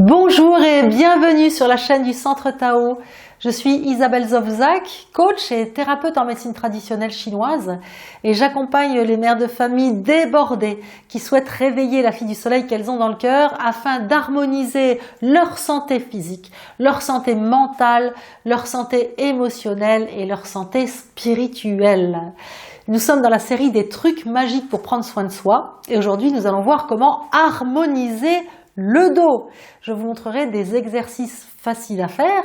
Bonjour et bienvenue sur la chaîne du Centre Tao. Je suis Isabelle Zofzak, coach et thérapeute en médecine traditionnelle chinoise et j'accompagne les mères de famille débordées qui souhaitent réveiller la fille du soleil qu'elles ont dans le cœur afin d'harmoniser leur santé physique, leur santé mentale, leur santé émotionnelle et leur santé spirituelle. Nous sommes dans la série des trucs magiques pour prendre soin de soi et aujourd'hui nous allons voir comment harmoniser le dos. Je vous montrerai des exercices faciles à faire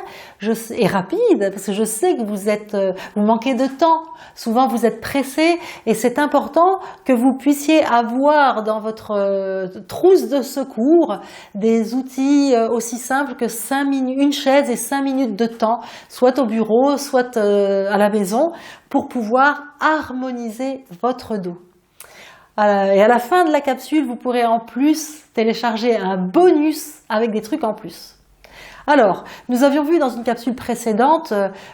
et rapides parce que je sais que vous manquez de temps. Souvent vous êtes pressé et c'est important que vous puissiez avoir dans votre trousse de secours des outils aussi simples que 5 minutes, une chaise et 5 minutes de temps, soit au bureau, soit à la maison, pour pouvoir harmoniser votre dos. Et à la fin de la capsule, vous pourrez en plus télécharger un bonus avec des trucs en plus. Alors, nous avions vu dans une capsule précédente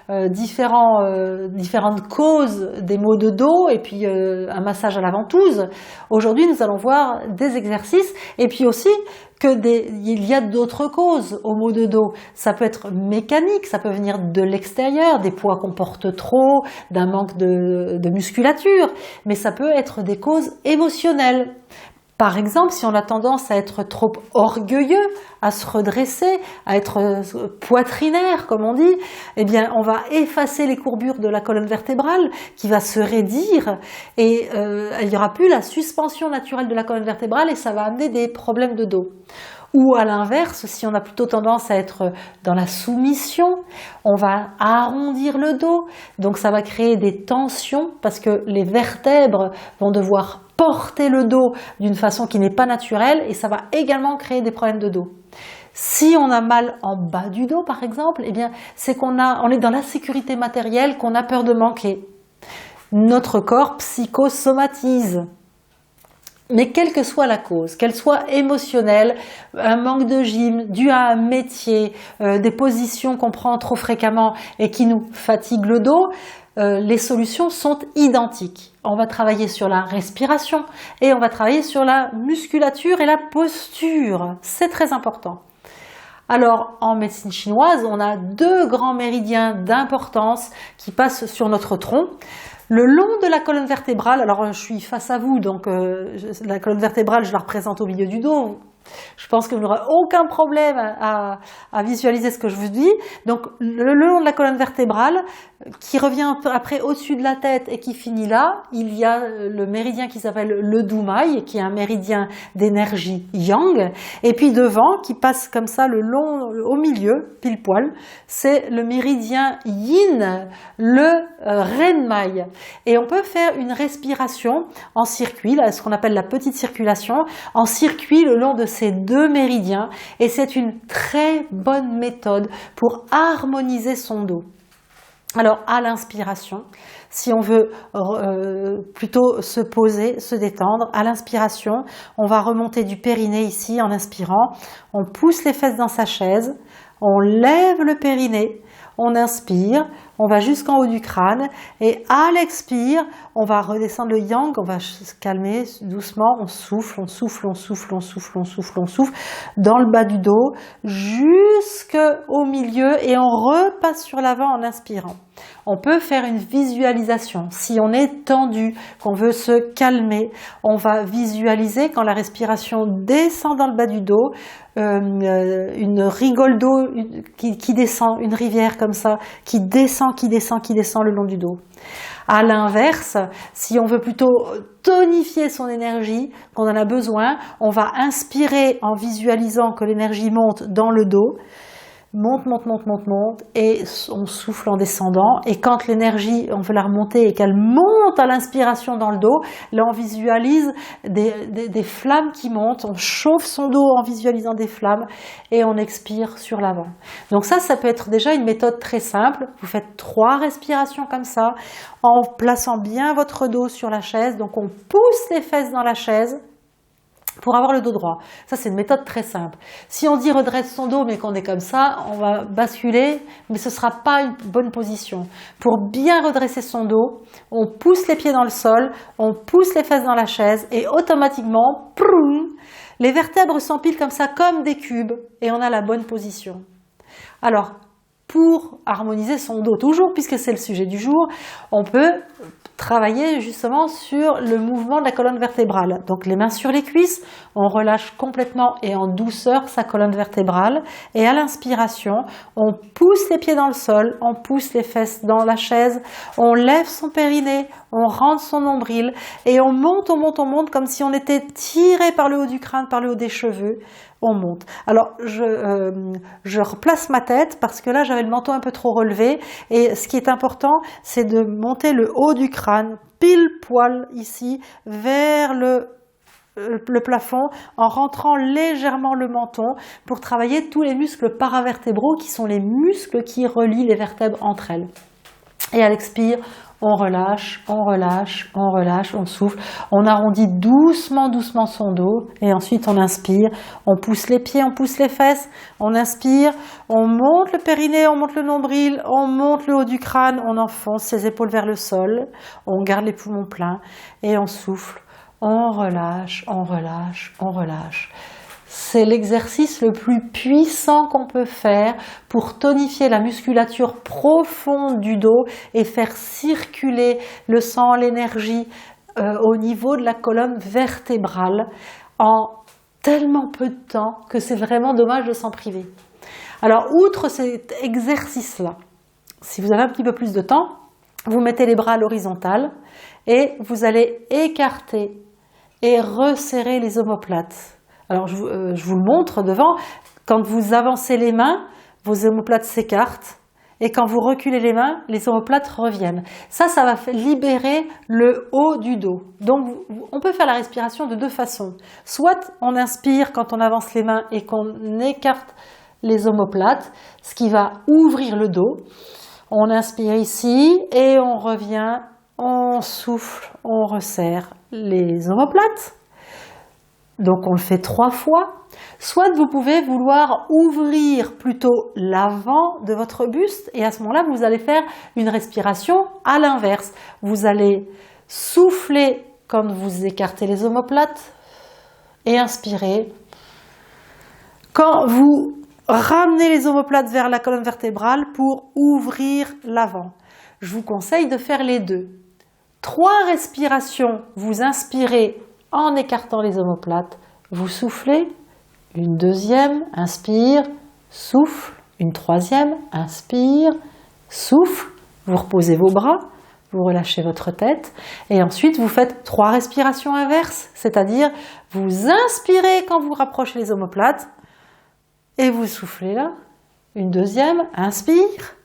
différentes causes des maux de dos et puis un massage à la ventouse. Aujourd'hui, nous allons voir des exercices et puis aussi il y a d'autres causes aux maux de dos. Ça peut être mécanique, ça peut venir de l'extérieur, des poids qu'on porte trop, d'un manque de musculature, mais ça peut être des causes émotionnelles. Par exemple, si on a tendance à être trop orgueilleux, à se redresser, à être poitrinaire, comme on dit, eh bien, on va effacer les courbures de la colonne vertébrale qui va se raidir et il n'y aura plus la suspension naturelle de la colonne vertébrale et ça va amener des problèmes de dos. Ou à l'inverse, si on a plutôt tendance à être dans la soumission, on va arrondir le dos. Donc ça va créer des tensions parce que les vertèbres vont devoir porter le dos d'une façon qui n'est pas naturelle et ça va également créer des problèmes de dos. Si on a mal en bas du dos par exemple, eh bien c'est on est dans l'insécurité matérielle, qu'on a peur de manquer. Notre corps psychosomatise. Mais quelle que soit la cause, qu'elle soit émotionnelle, un manque de gym dû à un métier, des positions qu'on prend trop fréquemment et qui nous fatiguent le dos, les solutions sont identiques. On va travailler sur la respiration et on va travailler sur la musculature et la posture. C'est très important. Alors, en médecine chinoise, on a 2 grands méridiens d'importance qui passent sur notre tronc. Le long de la colonne vertébrale, alors je suis face à vous, donc la colonne vertébrale, je la représente au milieu du dos. Je pense que vous n'aurez aucun problème à visualiser ce que je vous dis. Donc le long de la colonne vertébrale, qui revient après au-dessus de la tête et qui finit là, il y a le méridien qui s'appelle le Doumaï, qui est un méridien d'énergie yang. Et puis devant, qui passe comme ça le long, au milieu, pile poil, c'est le méridien yin, le Renmai. Et on peut faire une respiration en circuit, là, ce qu'on appelle la petite circulation, en circuit le long de ces 2 méridiens. Et c'est une très bonne méthode pour harmoniser son dos. Alors, à l'inspiration, si on veut plutôt se poser, se détendre, à l'inspiration, on va remonter du périnée ici en inspirant. On pousse les fesses dans sa chaise, on lève le périnée, on inspire, on va jusqu'en haut du crâne et à l'expire, on va redescendre le yang, on va se calmer doucement, on souffle, on souffle, on souffle, on souffle, on souffle, on souffle dans le bas du dos jusqu'au milieu et on repasse sur l'avant en inspirant. On peut faire une visualisation. Si on est tendu, qu'on veut se calmer, on va visualiser quand la respiration descend dans le bas du dos, une rigole d'eau qui descend, une rivière comme ça, qui descend le long du dos. À l'inverse, si on veut plutôt tonifier son énergie, qu'on en a besoin, on va inspirer en visualisant que l'énergie monte dans le dos, monte, et on souffle en descendant. Et quand l'énergie, on veut la remonter et qu'elle monte à l'inspiration dans le dos, là on visualise des flammes qui montent, on chauffe son dos en visualisant des flammes et on expire sur l'avant. Donc ça peut être déjà une méthode très simple. Vous faites 3 respirations comme ça, en plaçant bien votre dos sur la chaise. Donc on pousse les fesses dans la chaise pour avoir le dos droit. Ça, c'est une méthode très simple. Si on dit redresse son dos, mais qu'on est comme ça, on va basculer, mais ce ne sera pas une bonne position. Pour bien redresser son dos, on pousse les pieds dans le sol, on pousse les fesses dans la chaise et automatiquement, Les vertèbres s'empilent comme ça, comme des cubes, et on a la bonne position. Alors, pour harmoniser son dos, toujours, puisque c'est le sujet du jour, on peut travailler justement sur le mouvement de la colonne vertébrale. Donc les mains sur les cuisses, on relâche complètement et en douceur sa colonne vertébrale. Et à l'inspiration, on pousse les pieds dans le sol, on pousse les fesses dans la chaise, on lève son périnée, on rentre son nombril et on monte comme si on était tiré par le haut du crâne, par le haut des cheveux. On monte. Alors, je replace ma tête parce que là, j'avais le menton un peu trop relevé. Et ce qui est important, c'est de monter le haut du crâne, pile poil ici, vers le plafond, en rentrant légèrement le menton pour travailler tous les muscles paravertébraux qui sont les muscles qui relient les vertèbres entre elles. Et à l'expire, on relâche, on relâche, on relâche, on souffle, on arrondit doucement, doucement son dos et ensuite on inspire, on pousse les pieds, on pousse les fesses, on inspire, on monte le périnée, on monte le nombril, on monte le haut du crâne, on enfonce ses épaules vers le sol, on garde les poumons pleins et on souffle, on relâche, on relâche, on relâche. C'est l'exercice le plus puissant qu'on peut faire pour tonifier la musculature profonde du dos et faire circuler le sang, l'énergie au niveau de la colonne vertébrale en tellement peu de temps que c'est vraiment dommage de s'en priver. Alors, outre cet exercice-là, si vous avez un petit peu plus de temps, vous mettez les bras à l'horizontale et vous allez écarter et resserrer les omoplates. Alors, je vous le montre devant. Quand vous avancez les mains, vos omoplates s'écartent. Et quand vous reculez les mains, les omoplates reviennent. Ça va libérer le haut du dos. Donc, on peut faire la respiration de deux façons. Soit on inspire quand on avance les mains et qu'on écarte les omoplates, ce qui va ouvrir le dos. On inspire ici et on revient, on souffle, on resserre les omoplates. Donc on le fait 3 fois. Soit vous pouvez vouloir ouvrir plutôt l'avant de votre buste et à ce moment-là vous allez faire une respiration à l'inverse. Vous allez souffler quand vous écartez les omoplates et inspirer. Quand vous ramenez les omoplates vers la colonne vertébrale pour ouvrir l'avant. Je vous conseille de faire les deux. 3 respirations, vous inspirez en écartant les omoplates, vous soufflez, une deuxième, inspire, souffle, une troisième, inspire, souffle, vous reposez vos bras, vous relâchez votre tête et ensuite vous faites 3 respirations inverses, c'est-à-dire vous inspirez quand vous rapprochez les omoplates et vous soufflez là, une deuxième, inspire,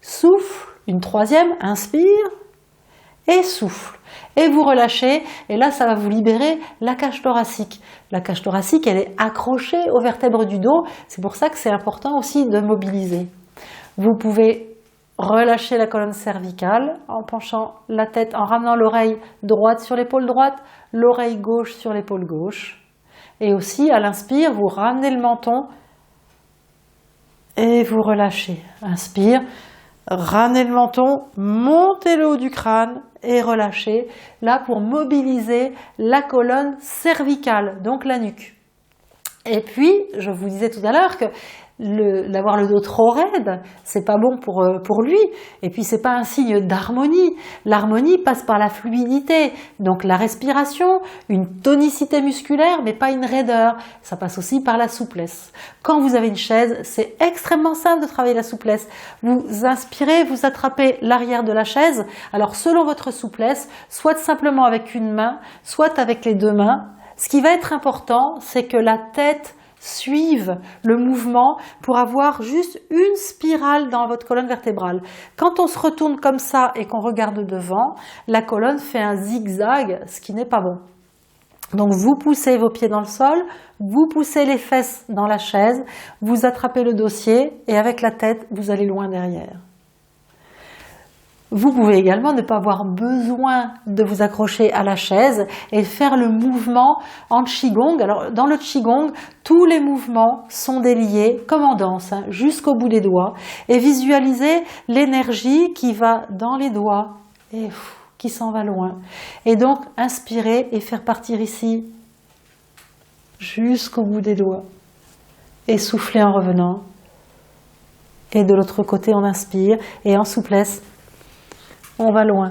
souffle, une troisième, inspire et souffle. Et vous relâchez, et là ça va vous libérer la cage thoracique. La cage thoracique, elle est accrochée aux vertèbres du dos, c'est pour ça que c'est important aussi de mobiliser. Vous pouvez relâcher la colonne cervicale en penchant la tête, en ramenant l'oreille droite sur l'épaule droite, l'oreille gauche sur l'épaule gauche. Et aussi à l'inspire, vous ramenez le menton et vous relâchez. Inspire, ramenez le menton, montez le haut du crâne et relâchez, là pour mobiliser la colonne cervicale, donc la nuque. Et puis, je vous disais tout à l'heure que d'avoir le dos trop raide, c'est pas bon pour lui. Et puis, c'est pas un signe d'harmonie. L'harmonie passe par la fluidité, donc la respiration, une tonicité musculaire, mais pas une raideur. Ça passe aussi par la souplesse. Quand vous avez une chaise, c'est extrêmement simple de travailler la souplesse. Vous inspirez, vous attrapez l'arrière de la chaise. Alors, selon votre souplesse, soit simplement avec une main, soit avec les 2 mains. Ce qui va être important, c'est que la tête suive le mouvement pour avoir juste une spirale dans votre colonne vertébrale. Quand on se retourne comme ça et qu'on regarde devant, la colonne fait un zigzag, ce qui n'est pas bon. Donc vous poussez vos pieds dans le sol, vous poussez les fesses dans la chaise, vous attrapez le dossier et avec la tête, vous allez loin derrière. Vous pouvez également ne pas avoir besoin de vous accrocher à la chaise et faire le mouvement en Qigong. Alors dans le Qigong, tous les mouvements sont déliés comme en danse, jusqu'au bout des doigts. Et visualisez l'énergie qui va dans les doigts et qui s'en va loin. Et donc inspirer et faire partir ici jusqu'au bout des doigts. Et soufflez en revenant. Et de l'autre côté, on inspire et en souplesse, on va loin.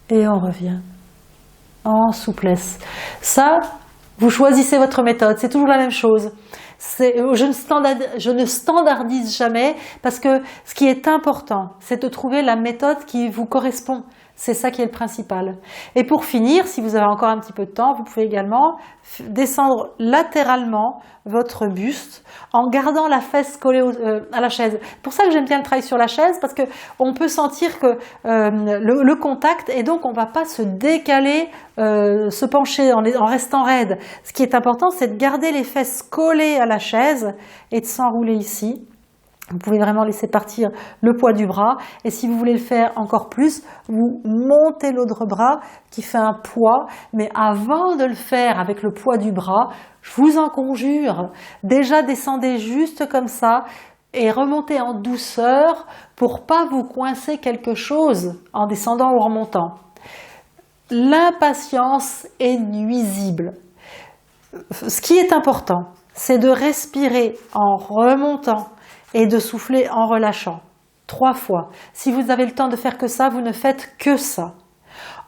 Et on revient. En souplesse. Ça, vous choisissez votre méthode, c'est toujours la même chose. Je ne standardise jamais parce que ce qui est important, c'est de trouver la méthode qui vous correspond. C'est ça qui est le principal. Et pour finir, si vous avez encore un petit peu de temps, vous pouvez également descendre latéralement votre buste en gardant la fesse collée à la chaise. C'est pour ça que j'aime bien le travail sur la chaise, parce que on peut sentir que le contact, et donc on ne va pas se décaler, se pencher en restant raide. Ce qui est important, c'est de garder les fesses collées à la chaise et de s'enrouler ici. Vous pouvez vraiment laisser partir le poids du bras, et si vous voulez le faire encore plus, vous montez l'autre bras qui fait un poids, mais avant de le faire avec le poids du bras, je vous en conjure, déjà descendez juste comme ça et remontez en douceur pour pas vous coincer quelque chose en descendant ou en montant. L'impatience est nuisible. Ce qui est important, c'est de respirer en remontant et de souffler en relâchant. 3 fois. Si vous avez le temps de faire que ça, vous ne faites que ça.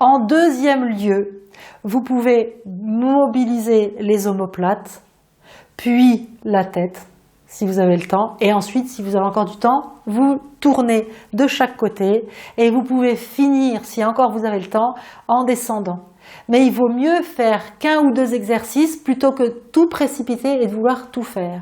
En deuxième lieu, vous pouvez mobiliser les omoplates, puis la tête, si vous avez le temps. Et ensuite, si vous avez encore du temps, vous tournez de chaque côté et vous pouvez finir, si encore vous avez le temps, en descendant. Mais il vaut mieux faire qu'un ou 2 exercices plutôt que tout précipiter et de vouloir tout faire.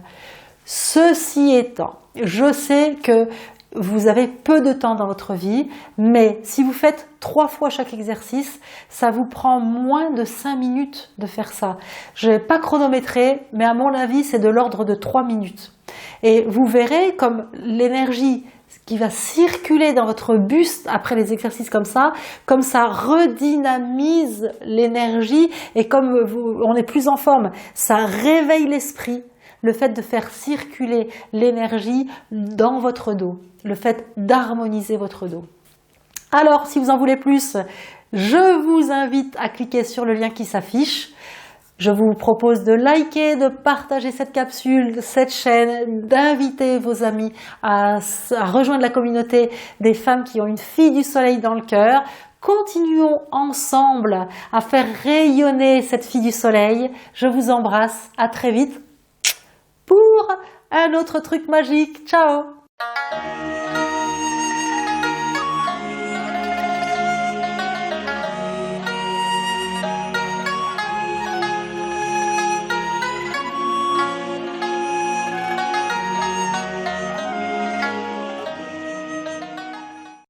Ceci étant, je sais que vous avez peu de temps dans votre vie, mais si vous faites 3 fois chaque exercice, ça vous prend moins de 5 minutes de faire ça. Je n'ai pas chronométré, mais à mon avis, c'est de l'ordre de 3 minutes. Et vous verrez comme l'énergie qui va circuler dans votre buste après les exercices comme ça redynamise l'énergie, et comme on est plus en forme, ça réveille l'esprit. Le fait de faire circuler l'énergie dans votre dos, le fait d'harmoniser votre dos. Alors, si vous en voulez plus, je vous invite à cliquer sur le lien qui s'affiche. Je vous propose de liker, de partager cette capsule, cette chaîne, d'inviter vos amis à rejoindre la communauté des femmes qui ont une fille du soleil dans le cœur. Continuons ensemble à faire rayonner cette fille du soleil. Je vous embrasse, à très vite pour un autre truc magique. Ciao!